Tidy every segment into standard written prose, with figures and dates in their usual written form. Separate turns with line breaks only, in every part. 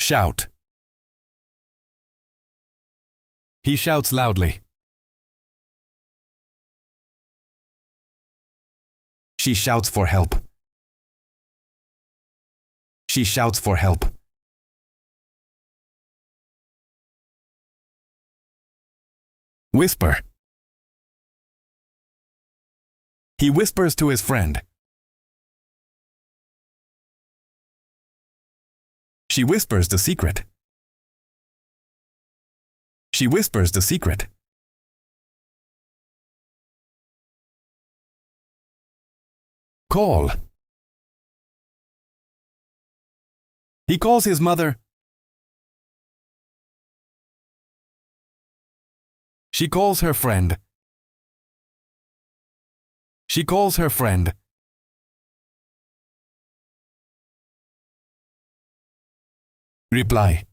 Shout. He shouts loudly. She shouts for help. She shouts for help. Whisper. He whispers to his friend. She whispers the secret. She whispers the secret. Call. He calls his mother. She calls her friend. She calls her friend. Reply.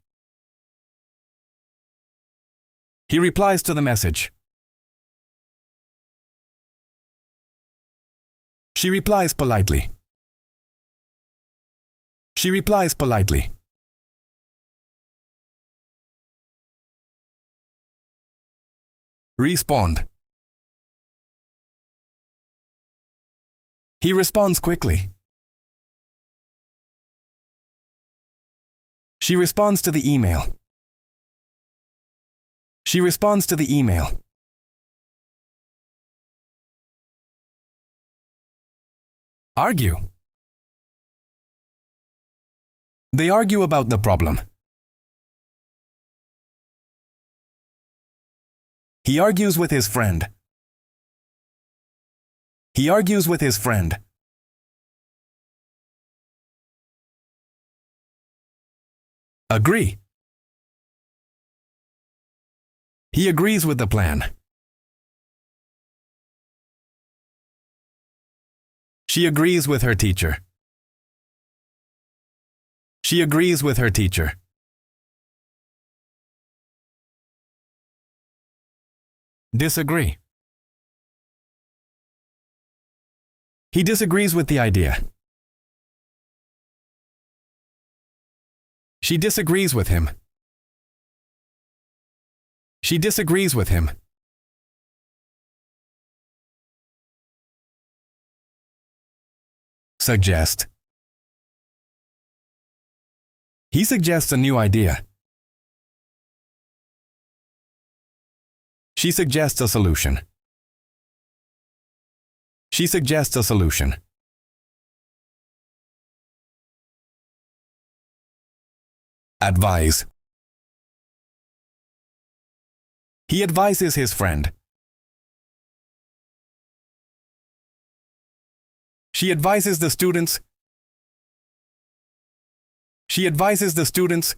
He replies to the message. She replies politely. She replies politely. Respond. He responds quickly. She responds to the email. She responds to the email. Argue. They argue about the problem. He argues with his friend. He argues with his friend. Agree. He agrees with the plan. She agrees with her teacher. She agrees with her teacher. Disagree. He disagrees with the idea. She disagrees with him. She disagrees with him. Suggest. He suggests a new idea. She suggests a solution. She suggests a solution. Advise. He advises his friend. She advises the students. She advises the students.